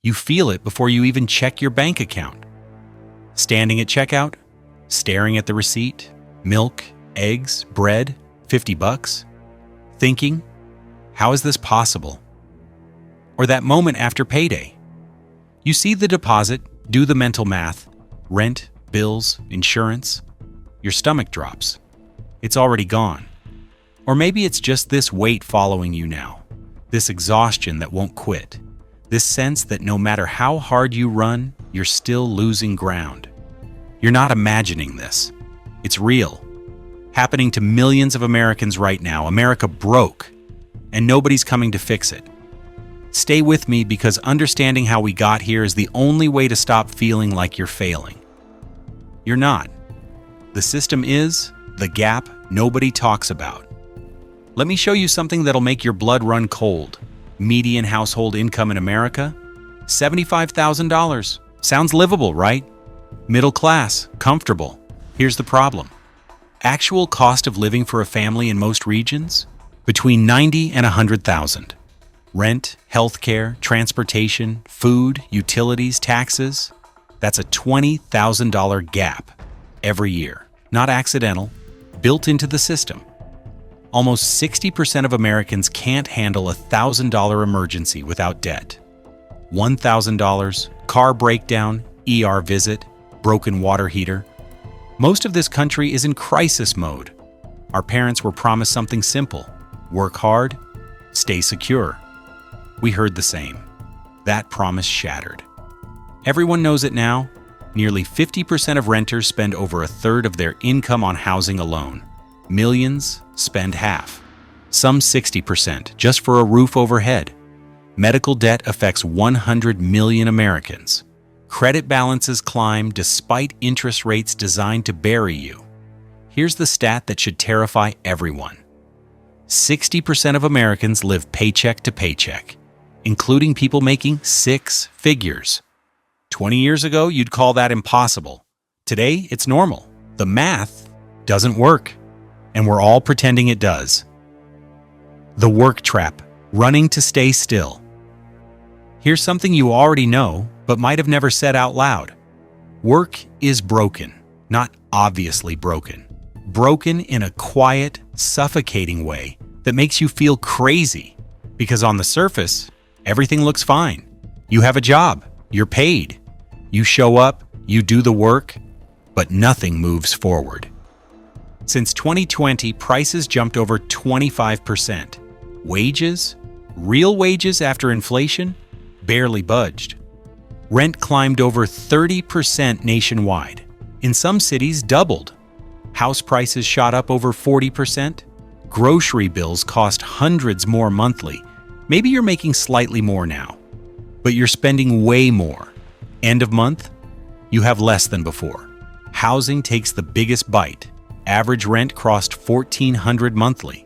You feel it before you even check your bank account. Standing at checkout, staring at the receipt, milk, eggs, bread, $50, thinking, how is this possible? Or that moment after payday. You see the deposit, do the mental math, rent, bills, insurance. Your stomach drops. It's already gone. Or maybe it's just this weight following you now, this exhaustion that won't quit, this sense that no matter how hard you run, you're still losing ground. You're not imagining this. It's real. Happening to millions of Americans right now. America broke, and nobody's coming to fix it. Stay with me because understanding how we got here is the only way to stop feeling like you're failing. You're not. The system is the gap nobody talks about. Let me show you something that'll make your blood run cold. Median household income in America? $75,000. Sounds livable, right? Middle class, comfortable. Here's the problem. Actual cost of living for a family in most regions? Between $90,000 and $100,000. Rent, healthcare, transportation, food, utilities, taxes. That's a $20,000 gap every year. Not accidental, built into the system. Almost 60% of Americans can't handle a $1,000 emergency without debt. $1,000, car breakdown, ER visit, broken water heater. Most of this country is in crisis mode. Our parents were promised something simple: work hard, stay secure. We heard the same. That promise shattered. Everyone knows it now. Nearly 50% of renters spend over a third of their income on housing alone. Millions spend half. Some 60%, just for a roof overhead. Medical debt affects 100 million Americans. Credit balances climb despite interest rates designed to bury you. Here's the stat that should terrify everyone. 60% of Americans live paycheck to paycheck, including people making six figures. 20 years ago, you'd call that impossible. Today, it's normal. The math doesn't work, and we're all pretending it does. The work trap, running to stay still. Here's something you already know, but might have never said out loud. Work is broken, not obviously broken. Broken in a quiet, suffocating way that makes you feel crazy. Because on the surface, everything looks fine. You have a job, you're paid. You show up, you do the work, but nothing moves forward. Since 2020, prices jumped over 25%. Wages, real wages after inflation, barely budged. Rent climbed over 30% nationwide. In some cities, doubled. House prices shot up over 40%. Grocery bills cost hundreds more monthly. Maybe you're making slightly more now, but you're spending way more. End of month, you have less than before. Housing takes the biggest bite. Average rent crossed $1,400 monthly.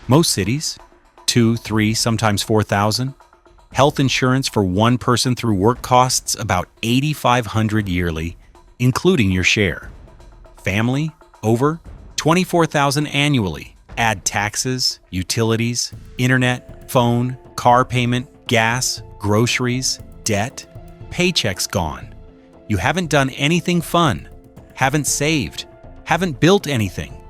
Most cities, $2,000, $3,000, sometimes $4,000. Health insurance for one person through work costs about $8,500 yearly, including your share. Family, over $24,000 annually. Add taxes, utilities, internet, phone, car payment, gas, groceries, debt. Paychecks gone. You haven't done anything fun, haven't saved, haven't built anything.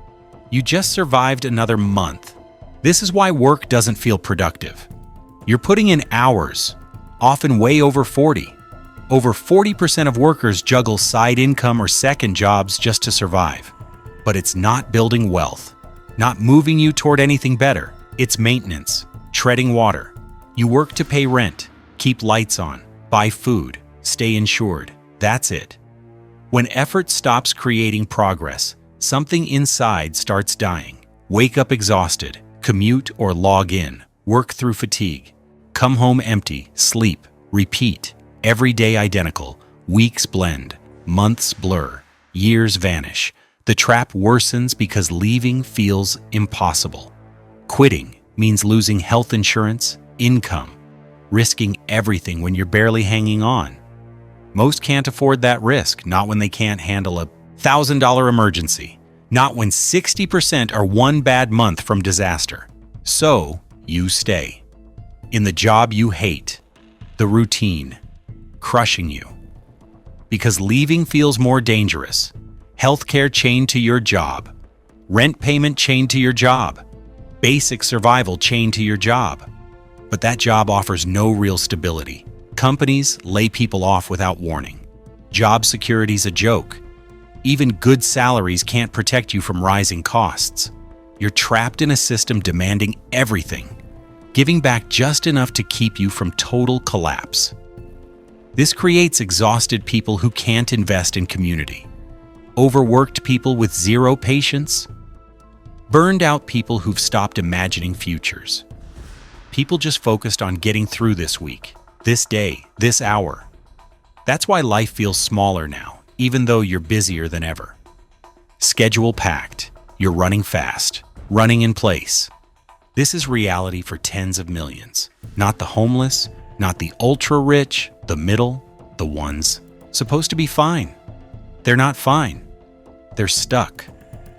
You just survived another month. This is why work doesn't feel productive. You're putting in hours, often way over 40. Over 40% of workers juggle side income or second jobs just to survive. But it's not building wealth, not moving you toward anything better. It's maintenance, treading water. You work to pay rent, keep lights on, buy food, stay insured. That's it. When effort stops creating progress, something inside starts dying. Wake up exhausted, commute or log in, work through fatigue. Come home empty, sleep, repeat. Every day identical. Weeks blend, months blur, years vanish. The trap worsens because leaving feels impossible. Quitting means losing health insurance, income, risking everything when you're barely hanging on. Most can't afford that risk, not when they can't handle a $1,000 emergency, not when 60% are one bad month from disaster. So, you stay. In the job you hate, the routine, crushing you. Because leaving feels more dangerous. Healthcare chained to your job. Rent payment chained to your job. Basic survival chained to your job. But that job offers no real stability. Companies lay people off without warning. Job security's a joke. Even good salaries can't protect you from rising costs. You're trapped in a system demanding everything, giving back just enough to keep you from total collapse. This creates exhausted people who can't invest in community, overworked people with zero patience, burned out people who've stopped imagining futures. People just focused on getting through this week, this day, this hour. That's why life feels smaller now, even though you're busier than ever. Schedule packed, you're running fast, running in place. This is reality for tens of millions, not the homeless, not the ultra-rich, the middle, the ones supposed to be fine. They're not fine. They're stuck,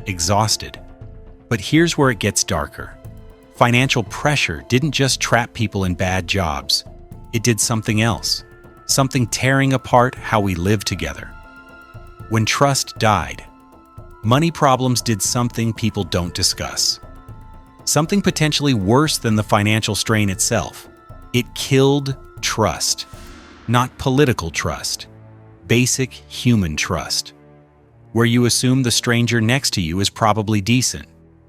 exhausted. But here's where it gets darker. Financial pressure didn't just trap people in bad jobs. It did something else, something tearing apart how we live together. When trust died, money problems did something people don't discuss. Something potentially worse than the financial strain itself. It killed trust. Not political trust. Basic human trust. Where you assume the stranger next to you is probably decent.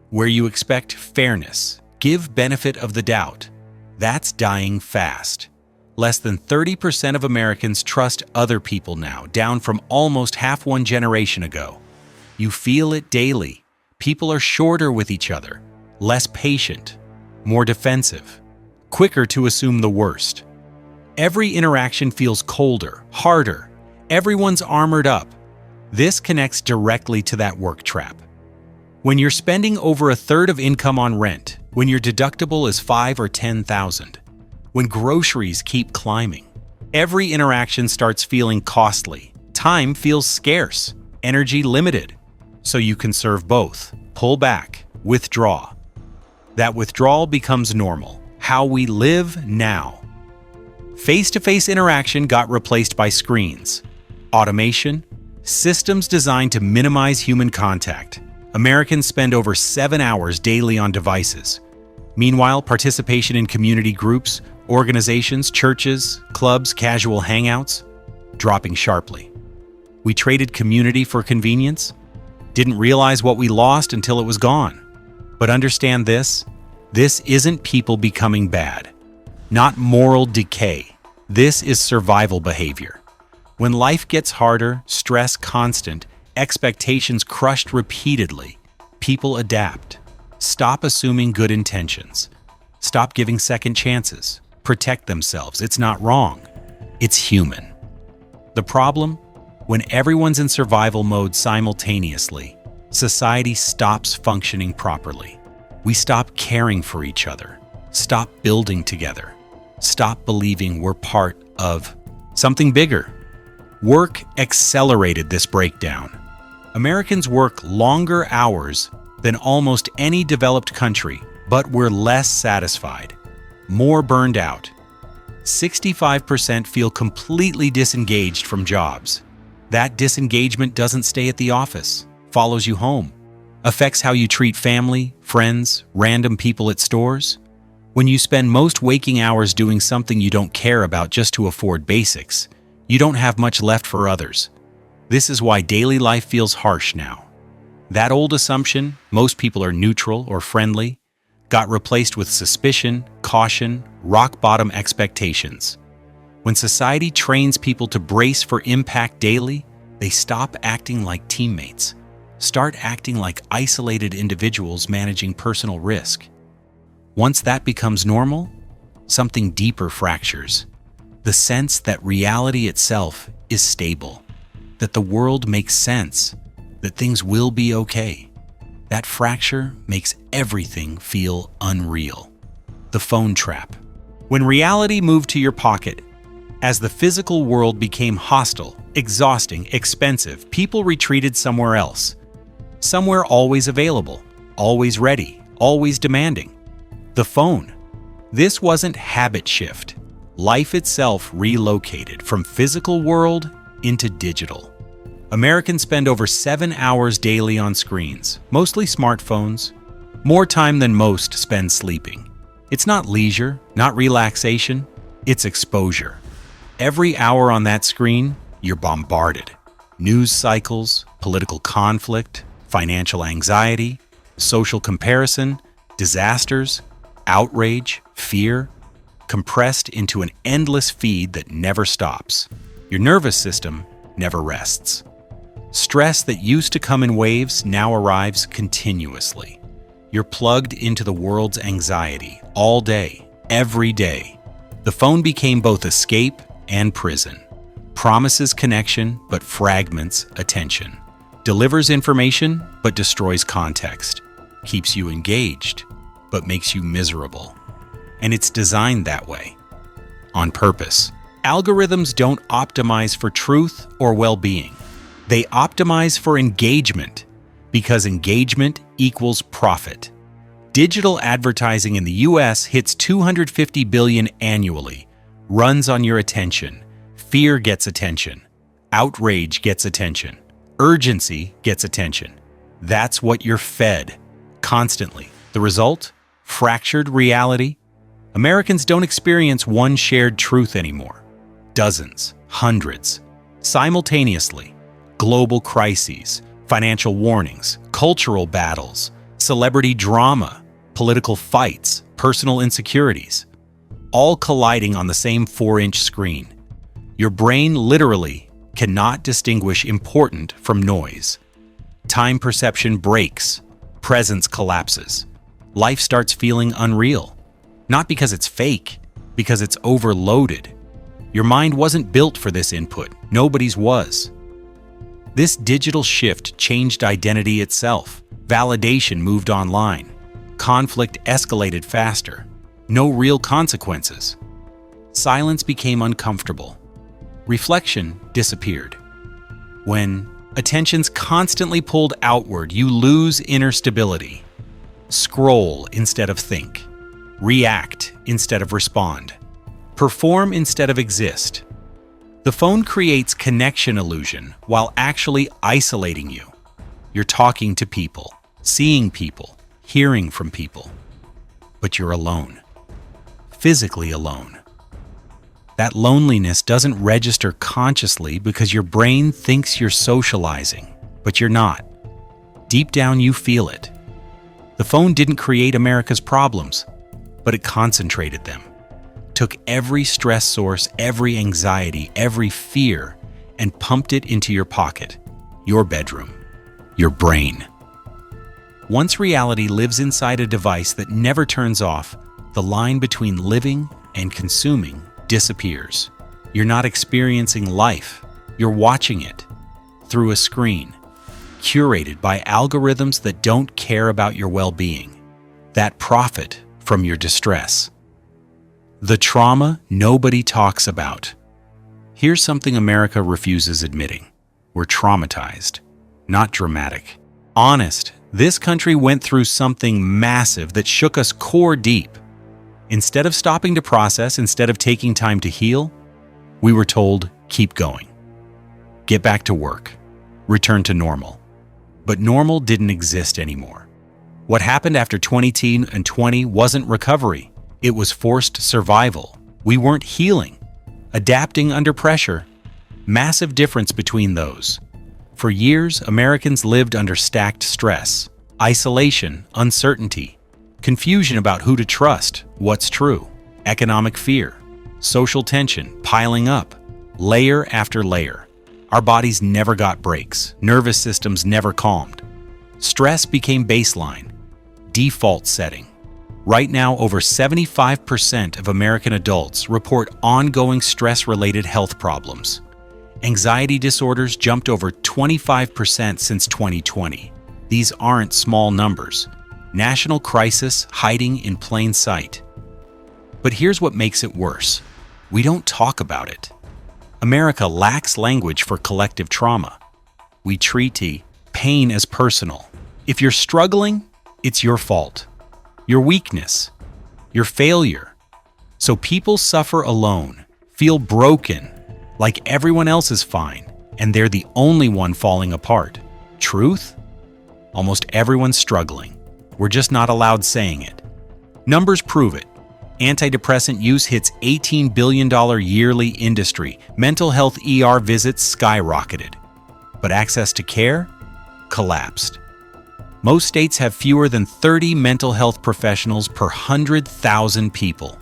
Where you expect fairness. Give benefit of the doubt. That's dying fast. Less than 30% of Americans trust other people now, down from almost half one generation ago. You feel it daily. People are shorter with each other, less patient, more defensive, quicker to assume the worst. Every interaction feels colder, harder. Everyone's armored up. This connects directly to that work trap. When you're spending over a third of income on rent, when your deductible is $5,000 or $10,000, when groceries keep climbing, every interaction starts feeling costly. Time feels scarce, energy limited. So you conserve both, pull back, withdraw. That withdrawal becomes normal, how we live now. Face-to-face interaction got replaced by screens, automation, systems designed to minimize human contact. Americans spend over 7 hours daily on devices. Meanwhile, participation in community groups, organizations, churches, clubs, casual hangouts, dropping sharply. We traded community for convenience, didn't realize what we lost until it was gone. But understand this isn't people becoming bad, not moral decay. This is survival behavior. When life gets harder, stress constant, expectations crushed repeatedly, people adapt. Stop assuming good intentions. Stop giving second chances. Protect themselves. It's not wrong. It's human. The problem? When everyone's in survival mode simultaneously, society stops functioning properly. We stop caring for each other. Stop building together. Stop believing we're part of something bigger. Work accelerated this breakdown. Americans work longer hours than almost any developed country, but we're less satisfied, more burned out. 65% feel completely disengaged from jobs. That disengagement doesn't stay at the office, follows you home, affects how you treat family, friends, random people at stores. When you spend most waking hours doing something you don't care about just to afford basics, you don't have much left for others. This is why daily life feels harsh now. That old assumption, most people are neutral or friendly, got replaced with suspicion, caution, rock-bottom expectations. When society trains people to brace for impact daily, they stop acting like teammates, start acting like isolated individuals managing personal risk. Once that becomes normal, something deeper fractures. The sense that reality itself is stable, that the world makes sense, that things will be okay. That fracture makes everything feel unreal. The phone trap. When reality moved to your pocket, as the physical world became hostile, exhausting, expensive, people retreated somewhere else. Somewhere always available, always ready, always demanding. The phone. This wasn't habit shift, Life itself relocated from physical world into digital. Americans spend over 7 hours daily on screens, mostly smartphones, more time than most spend sleeping. It's not leisure, not relaxation, it's exposure. Every hour on that screen, you're bombarded. News cycles, political conflict, financial anxiety, social comparison, disasters, outrage, fear, compressed into an endless feed that never stops. Your nervous system never rests. Stress that used to come in waves now arrives continuously. You're plugged into the world's anxiety all day, every day. The phone became both escape and prison. Promises connection but fragments attention. Delivers information but destroys context. Keeps you engaged but makes you miserable. And it's designed that way, on purpose. Algorithms don't optimize for truth or well-being. They optimize for engagement, because engagement equals profit. Digital advertising in the US hits $250 billion annually, runs on your attention. Fear gets attention. Outrage gets attention. Urgency gets attention. That's what you're fed, constantly. The result? Fractured reality. Americans don't experience one shared truth anymore. Dozens, hundreds, simultaneously. Global crises, financial warnings, cultural battles, celebrity drama, political fights, personal insecurities, all colliding on the same 4-inch screen. Your brain literally cannot distinguish important from noise. Time perception breaks, presence collapses. Life starts feeling unreal. Not because it's fake, because it's overloaded. Your mind wasn't built for this input. Nobody's was. This digital shift changed identity itself. Validation moved online. Conflict escalated faster. No real consequences. Silence became uncomfortable. Reflection disappeared. When attention's constantly pulled outward, you lose inner stability. Scroll instead of think. React instead of respond. Perform instead of exist. The phone creates connection illusion while actually isolating you. You're talking to people, seeing people, hearing from people, but you're alone. Physically alone. That loneliness doesn't register consciously because your brain thinks you're socializing, but you're not. Deep down, you feel it. The phone didn't create America's problems, but it concentrated them. Took every stress source, every anxiety, every fear, and pumped it into your pocket, your bedroom, your brain. Once reality lives inside a device that never turns off, the line between living and consuming disappears. You're not experiencing life, you're watching it through a screen, curated by algorithms that don't care about your well-being, that profit from your distress. The trauma nobody talks about. Here's something America refuses admitting. We're traumatized, not dramatic. Honest, this country went through something massive that shook us core deep. Instead of stopping to process, instead of taking time to heal, we were told, keep going. Get back to work. Return to normal. But normal didn't exist anymore. What happened after 2010 and 20 wasn't recovery. It was forced survival. We weren't healing. Adapting under pressure. Massive difference between those. For years, Americans lived under stacked stress, isolation, uncertainty, confusion about who to trust, what's true, economic fear, social tension piling up, layer after layer. Our bodies never got breaks. Nervous systems never calmed. Stress became baseline, default setting. Right now, over 75% of American adults report ongoing stress-related health problems. Anxiety disorders jumped over 25% since 2020. These aren't small numbers. National crisis hiding in plain sight. But here's what makes it worse. We don't talk about it. America lacks language for collective trauma. We treat pain as personal. If you're struggling, it's your fault. Your weakness, your failure. So people suffer alone, feel broken, like everyone else is fine, and they're the only one falling apart. Truth? Almost everyone's struggling. We're just not allowed saying it. Numbers prove it. Antidepressant use hits $18 billion yearly industry. Mental health ER visits skyrocketed. But access to care? Collapsed. Most states have fewer than 30 mental health professionals per 100,000 people.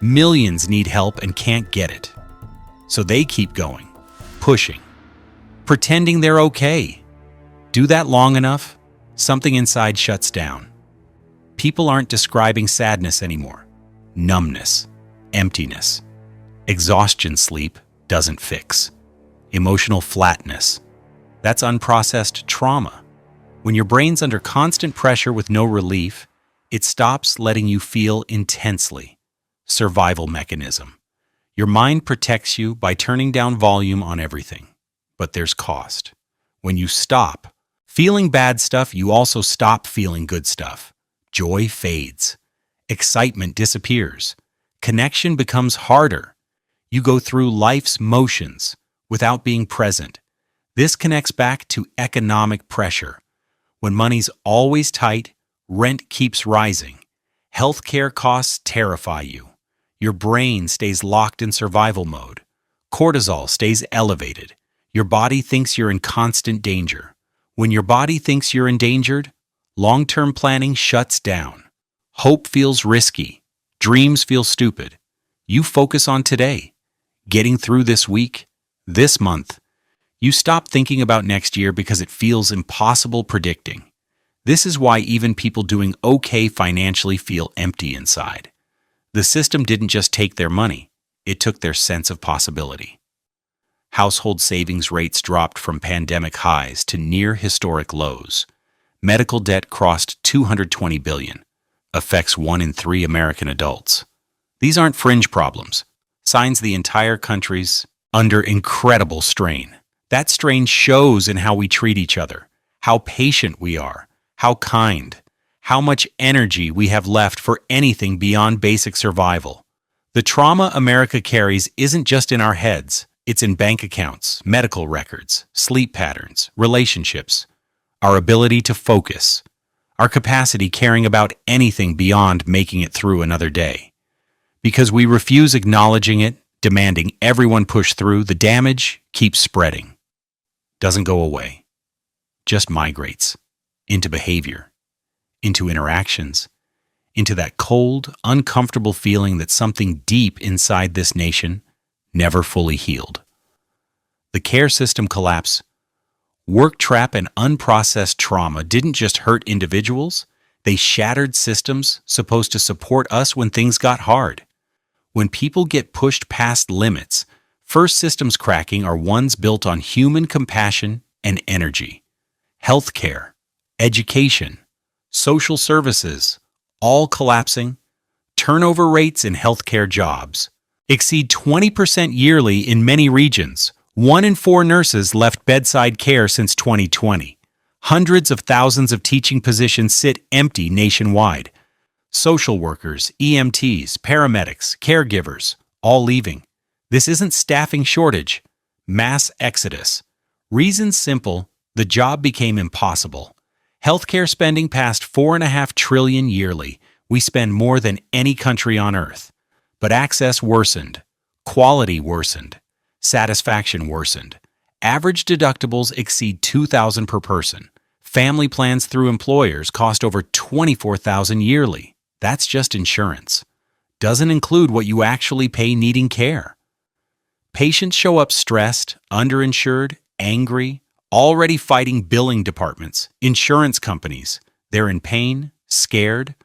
Millions need help and can't get it. So they keep going, pushing, pretending they're okay. Do that long enough, something inside shuts down. People aren't describing sadness anymore. Numbness, emptiness, exhaustion sleep doesn't fix. Emotional flatness. That's unprocessed trauma. When your brain's under constant pressure with no relief, it stops letting you feel intensely. Survival mechanism. Your mind protects you by turning down volume on everything. But there's cost. When you stop feeling bad stuff, you also stop feeling good stuff. Joy fades. Excitement disappears. Connection becomes harder. You go through life's motions without being present. This connects back to economic pressure. When money's always tight, rent keeps rising. Healthcare costs terrify you. Your brain stays locked in survival mode. Cortisol stays elevated. Your body thinks you're in constant danger. When your body thinks you're endangered, long-term planning shuts down. Hope feels risky. Dreams feel stupid. You focus on today, getting through this week, this month. You stop thinking about next year because it feels impossible predicting. This is why even people doing okay financially feel empty inside. The system didn't just take their money, it took their sense of possibility. Household savings rates dropped from pandemic highs to near historic lows. Medical debt crossed $220 billion, affects 1 in 3 American adults. These aren't fringe problems, signs the entire country's under incredible strain. That strain shows in how we treat each other, how patient we are, how kind, how much energy we have left for anything beyond basic survival. The trauma America carries isn't just in our heads, it's in bank accounts, medical records, sleep patterns, relationships, our ability to focus, our capacity caring about anything beyond making it through another day. Because we refuse acknowledging it, demanding everyone push through, the damage keeps spreading. Doesn't go away, just migrates into behavior, into interactions, into that cold, uncomfortable feeling that something deep inside this nation never fully healed. The care system collapse, work trap, and unprocessed trauma didn't just hurt individuals, they shattered systems supposed to support us when things got hard. When people get pushed past limits, first systems cracking are ones built on human compassion and energy. Healthcare, education, social services, all collapsing. Turnover rates in healthcare jobs exceed 20% yearly in many regions. 1 in 4 nurses left bedside care since 2020. Hundreds of thousands of teaching positions sit empty nationwide. Social workers, EMTs, paramedics, caregivers, all leaving. This isn't staffing shortage, mass exodus. Reason simple, the job became impossible. Healthcare spending passed $4.5 trillion yearly. We spend more than any country on earth. But access worsened, quality worsened, satisfaction worsened. Average deductibles exceed $2,000 per person. Family plans through employers cost over $24,000 yearly. That's just insurance. Doesn't include what you actually pay needing care. Patients show up stressed, underinsured, angry, already fighting billing departments, insurance companies. They're in pain, scared,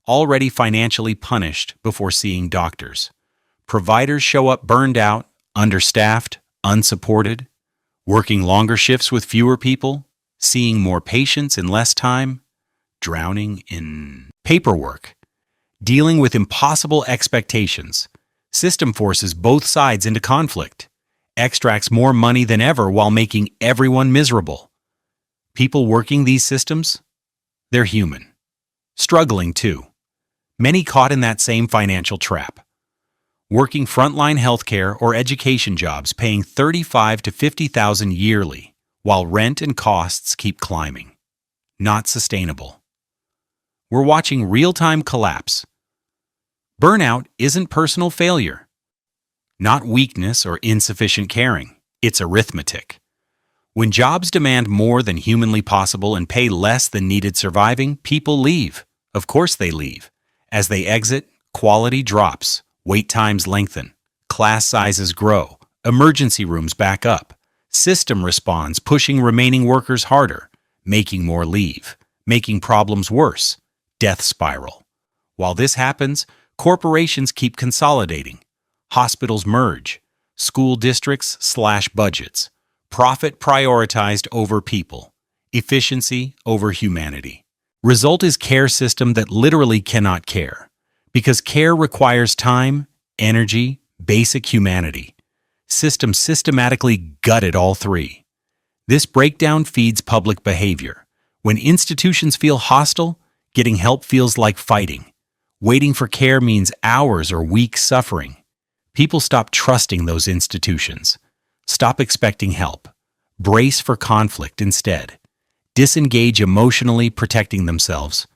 already financially punished before seeing doctors. Providers show up burned out, understaffed, unsupported, working longer shifts with fewer people, seeing more patients in less time, drowning in paperwork, dealing with impossible expectations. System forces both sides into conflict, extracts more money than ever while making everyone miserable. People working these systems? They're human. Struggling too. Many caught in that same financial trap. working frontline healthcare or education jobs paying $35,000 to $50,000 yearly, while rent and costs keep climbing. Not sustainable. We're watching real-time collapse. Burnout isn't personal failure, not weakness or insufficient caring. It's arithmetic. When jobs demand more than humanly possible and pay less than needed surviving, people leave. Of course they leave. As they exit, quality drops, wait times lengthen, class sizes grow, emergency rooms back up, system responds, pushing remaining workers harder, making more leave, making problems worse, death spiral. While this happens, corporations keep consolidating. Hospitals merge, school districts slash budgets, profit prioritized over people, efficiency over humanity. Result is care system that literally cannot care, because care requires time, energy, basic humanity. Systems systematically gutted all three. This breakdown feeds public behavior. When institutions feel hostile, getting help feels like fighting. Waiting for care means hours or weeks suffering. People stop trusting those institutions. Stop expecting help. Brace for conflict instead. Disengage emotionally, protecting themselves.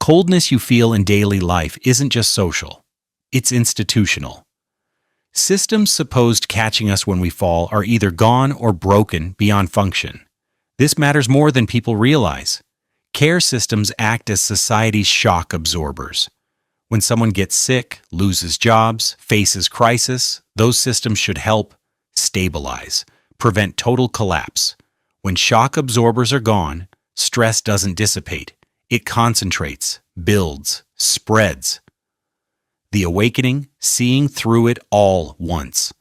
Coldness you feel in daily life isn't just social. It's institutional. Systems supposed catching us when we fall are either gone or broken beyond function. This matters more than people realize. Care systems act as society's shock absorbers. When someone gets sick, loses jobs, faces crisis, those systems should help stabilize, prevent total collapse. When shock absorbers are gone, stress doesn't dissipate. It concentrates, builds, spreads. The awakening, seeing through it all once.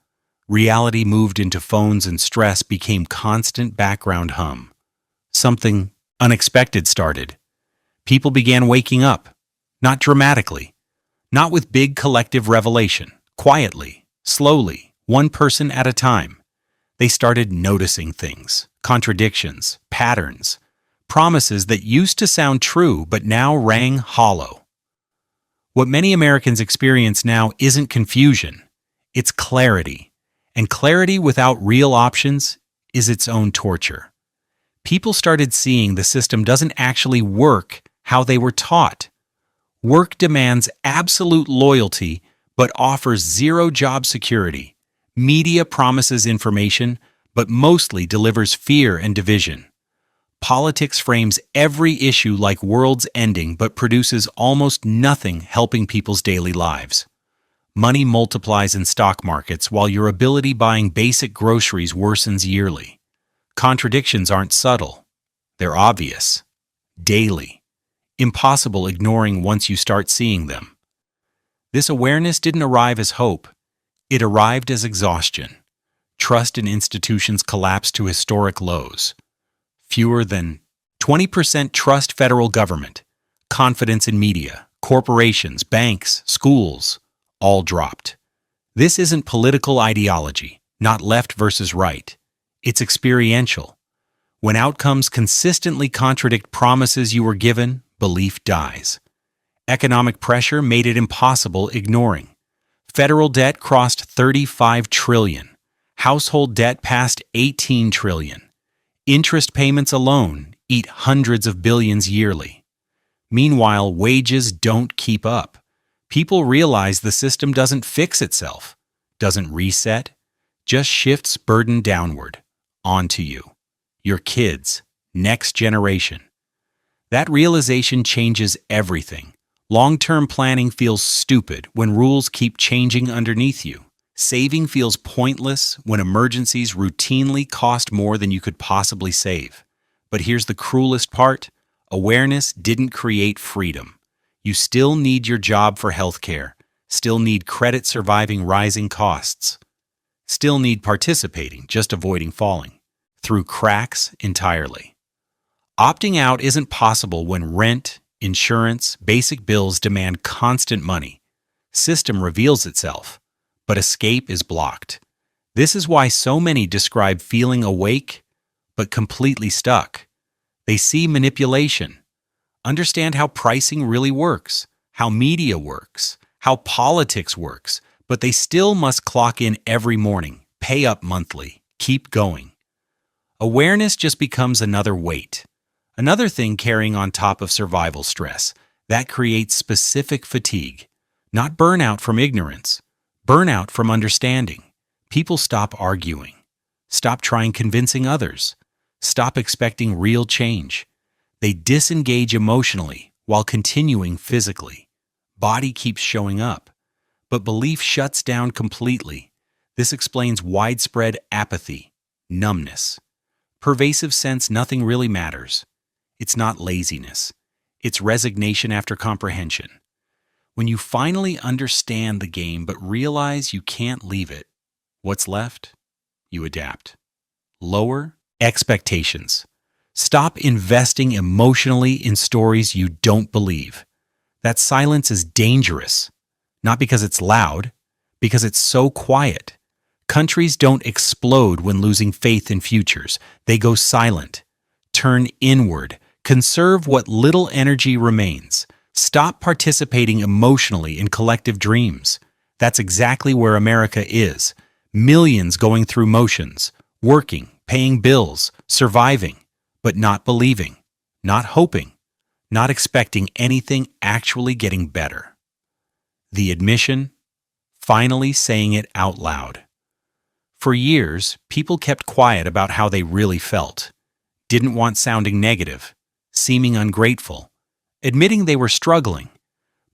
Reality moved into phones and stress became constant background hum. Something unexpected started. People began waking up, not dramatically, not with big collective revelation, quietly, slowly, one person at a time. They started noticing things, contradictions, patterns, promises that used to sound true but now rang hollow. What many Americans experience now isn't confusion, it's clarity. And clarity without real options is its own torture. People started seeing the system doesn't actually work how they were taught. Work demands absolute loyalty but offers zero job security. Media promises information but mostly delivers fear and division. Politics frames every issue like world's ending but produces almost nothing helping people's daily lives. Money multiplies in stock markets while your ability buying basic groceries worsens yearly. Contradictions aren't subtle. They're obvious. Daily. Impossible ignoring once you start seeing them. This awareness didn't arrive as hope. It arrived as exhaustion. Trust in institutions collapsed to historic lows. Fewer than 20% trust federal government. Confidence in media, corporations, banks, schools, all dropped. This isn't political ideology, not left versus right. It's experiential. When outcomes consistently contradict promises you were given, belief dies. Economic pressure made it impossible ignoring. Federal debt crossed $35 trillion. Household debt passed $18 trillion. Interest payments alone eat hundreds of billions yearly. Meanwhile, wages don't keep up. People realize the system doesn't fix itself, doesn't reset, just shifts burden downward, onto you, your kids, next generation. That realization changes everything. Long-term planning feels stupid when rules keep changing underneath you. Saving feels pointless when emergencies routinely cost more than you could possibly save. But here's the cruelest part. Awareness didn't create freedom. You still need your job for healthcare, still need credit surviving rising costs, still need participating, just avoiding falling, through cracks entirely. Opting out isn't possible when rent, insurance, basic bills demand constant money. System reveals itself, but escape is blocked. This is why so many describe feeling awake, but completely stuck. They see manipulation, understand how pricing really works, how media works, how politics works, but they still must clock in every morning, pay up monthly, keep going. Awareness just becomes another weight, another thing carrying on top of survival stress. That creates specific fatigue, not burnout from ignorance, burnout from understanding. People stop arguing, stop trying convincing others, stop expecting real change. They disengage emotionally while continuing physically. Body keeps showing up, but belief shuts down completely. This explains widespread apathy, numbness, pervasive sense nothing really matters. It's not laziness. It's resignation after comprehension. When you finally understand the game but realize you can't leave it, what's left? You adapt. Lower expectations. Stop investing emotionally in stories you don't believe. That silence is dangerous, not because it's loud, because it's so quiet. Countries don't explode when losing faith in futures. They go silent. Turn inward. Conserve what little energy remains. Stop participating emotionally in collective dreams. That's exactly where America is. Millions going through motions, working, paying bills, surviving, but not believing, not hoping, not expecting anything actually getting better. The admission, finally saying it out loud. For years, people kept quiet about how they really felt, didn't want sounding negative, seeming ungrateful, admitting they were struggling.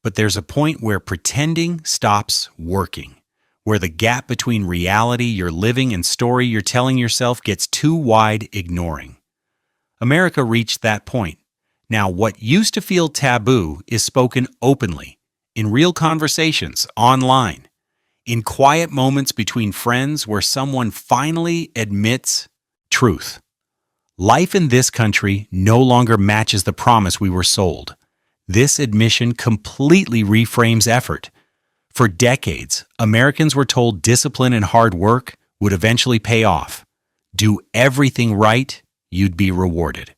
But there's a point where pretending stops working, where the gap between reality you're living and story you're telling yourself gets too wide, ignoring. America reached that point. Now, what used to feel taboo is spoken openly, in real conversations, online, in quiet moments between friends where someone finally admits truth. Life in this country no longer matches the promise we were sold. This admission completely reframes effort. For decades, Americans were told discipline and hard work would eventually pay off. Do everything right, you'd be rewarded.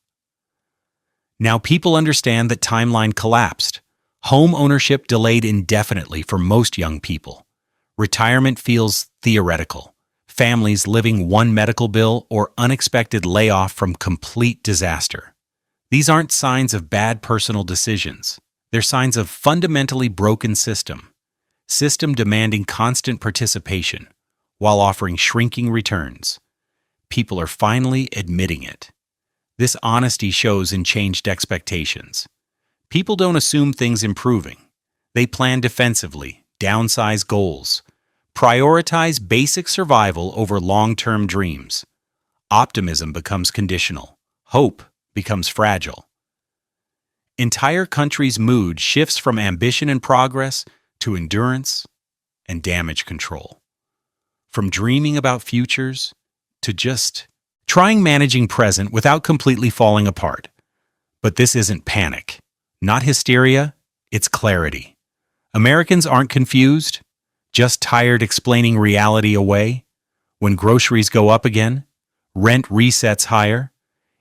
Now people understand that timeline collapsed. Home ownership delayed indefinitely for most young people. Retirement feels theoretical. Families living one medical bill or unexpected layoff from complete disaster. These aren't signs of bad personal decisions. They're signs of fundamentally broken system. System demanding constant participation while offering shrinking returns. People are finally admitting it. This honesty shows in changed expectations. People don't assume things improving. They plan defensively, downsize goals, prioritize basic survival over long-term dreams. Optimism becomes conditional. Hope becomes fragile. Entire countries' mood shifts from ambition and progress to endurance and damage control. From dreaming about futures to just trying managing present without completely falling apart. But this isn't panic, not hysteria, it's clarity. Americans aren't confused, just tired explaining reality away. When groceries go up again, rent resets higher,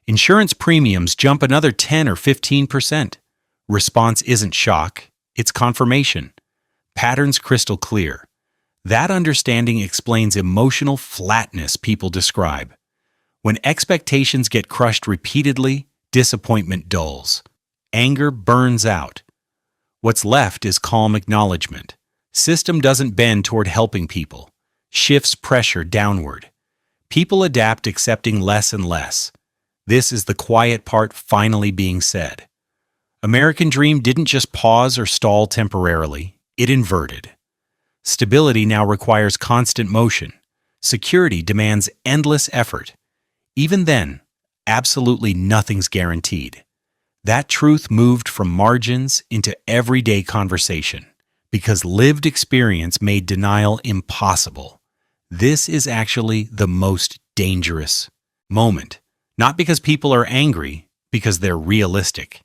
insurance premiums jump another 10 or 15%. Response isn't shock, it's confirmation. Patterns crystal clear. That understanding explains emotional flatness people describe. When expectations get crushed repeatedly, disappointment dulls. Anger burns out. What's left is calm acknowledgement. System doesn't bend toward helping people, shifts pressure downward. People adapt, accepting less and less. This is the quiet part finally being said. American dream didn't just pause or stall temporarily, it inverted. Stability now requires constant motion. Security demands endless effort. Even then, absolutely nothing's guaranteed. That truth moved from margins into everyday conversation because lived experience made denial impossible. This is actually the most dangerous moment, not because people are angry, because they're realistic.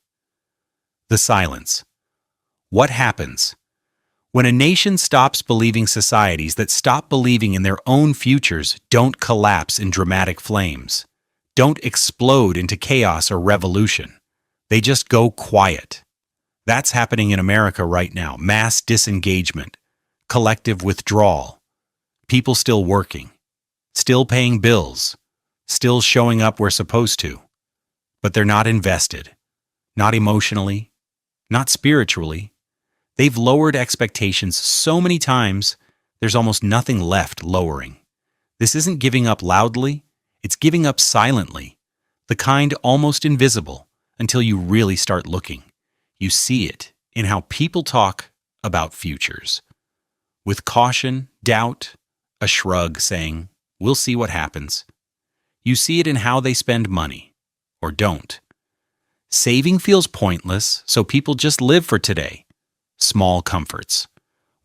The silence. What happens? When a nation stops believing, societies that stop believing in their own futures don't collapse in dramatic flames, don't explode into chaos or revolution. They just go quiet. That's happening in America right now. Mass disengagement, collective withdrawal. People still working, still paying bills, still showing up where supposed to, but they're not invested, not emotionally, not spiritually. They've lowered expectations so many times, there's almost nothing left lowering. This isn't giving up loudly, it's giving up silently, the kind almost invisible until you really start looking. You see it in how people talk about futures. With caution, doubt, a shrug saying, "We'll see what happens." You see it in how they spend money, or don't. Saving feels pointless, so people just live for today. Small comforts.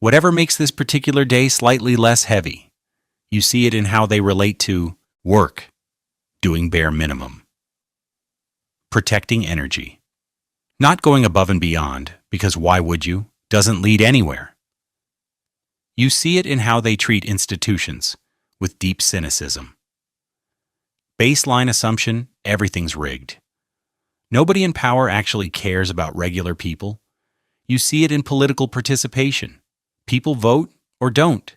Whatever makes this particular day slightly less heavy. You see it in how they relate to work, doing bare minimum. Protecting energy. Not going above and beyond, because why would you, doesn't lead anywhere. You see it in how they treat institutions, with deep cynicism. Baseline assumption, everything's rigged. Nobody in power actually cares about regular people. You see it in political participation. People vote or don't.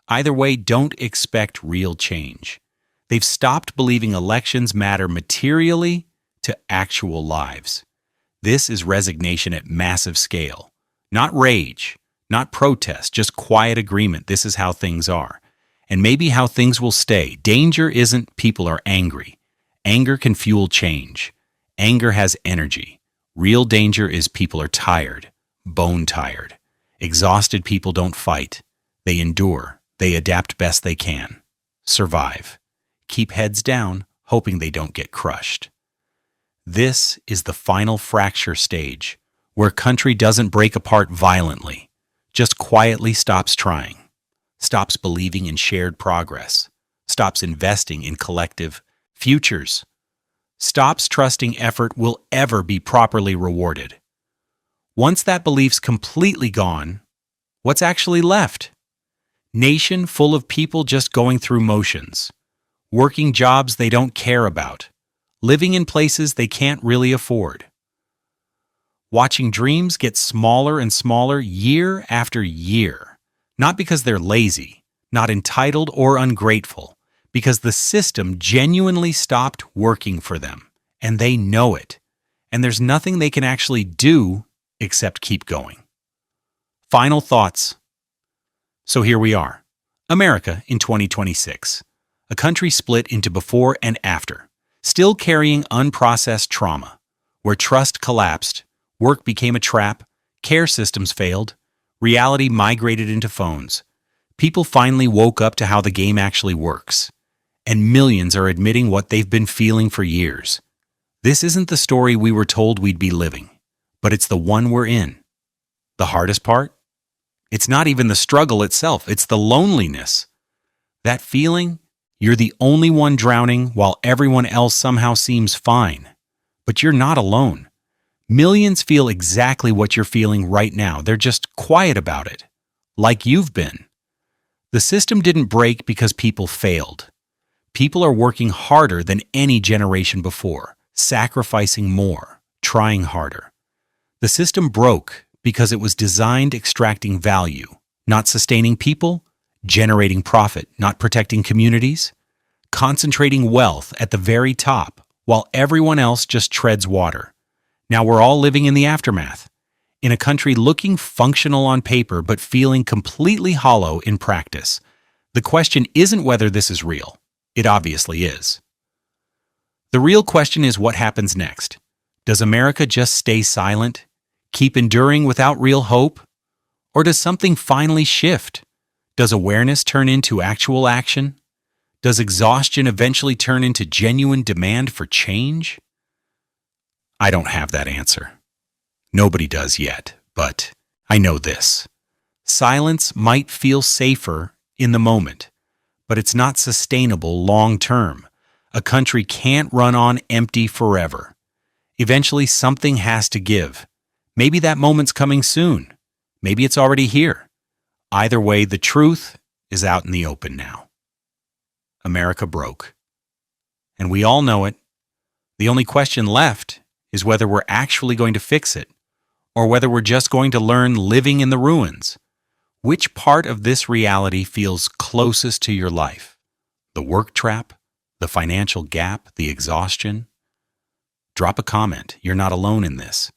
Either way, don't expect real change. They've stopped believing elections matter materially to actual lives. This is resignation at massive scale. Not rage, not protest, just quiet agreement. This is how things are. And maybe how things will stay. Danger isn't people are angry. Anger can fuel change. Anger has energy. Real danger is people are tired, bone tired. Exhausted people don't fight. They endure. They adapt best they can. Survive. Keep heads down, hoping they don't get crushed. This is the final fracture stage, where country doesn't break apart violently, just quietly stops trying. Stops believing in shared progress, stops investing in collective futures, stops trusting effort will ever be properly rewarded. Once that belief's completely gone, what's actually left? Nation full of people just going through motions, working jobs they don't care about, living in places they can't really afford. Watching dreams get smaller and smaller year after year. Not because they're lazy, not entitled or ungrateful, because the system genuinely stopped working for them, and they know it, and there's nothing they can actually do except keep going. Final thoughts. So here we are, America in 2026, a country split into before and after, still carrying unprocessed trauma, where trust collapsed, work became a trap, care systems failed, reality migrated into phones. People finally woke up to how the game actually works. And millions are admitting what they've been feeling for years. This isn't the story we were told we'd be living, but it's the one we're in. The hardest part? It's not even the struggle itself, it's the loneliness. That feeling, you're the only one drowning while everyone else somehow seems fine. But you're not alone. Millions feel exactly what you're feeling right now. They're just quiet about it, like you've been. The system didn't break because people failed. People are working harder than any generation before, sacrificing more, trying harder. The system broke because it was designed extracting value, not sustaining people, generating profit, not protecting communities, concentrating wealth at the very top while everyone else just treads water. Now we're all living in the aftermath, in a country looking functional on paper but feeling completely hollow in practice. The question isn't whether this is real. It obviously is. The real question is what happens next. Does America just stay silent, keep enduring without real hope? Or does something finally shift? Does awareness turn into actual action? Does exhaustion eventually turn into genuine demand for change? I don't have that answer. Nobody does yet, but I know this. Silence might feel safer in the moment, but it's not sustainable long term. A country can't run on empty forever. Eventually something has to give. Maybe that moment's coming soon. Maybe it's already here. Either way, the truth is out in the open now. America broke. And we all know it. The only question left is whether we're actually going to fix it, or whether we're just going to learn living in the ruins. Which part of this reality feels closest to your life? The work trap? The financial gap? The exhaustion? Drop a comment. You're not alone in this.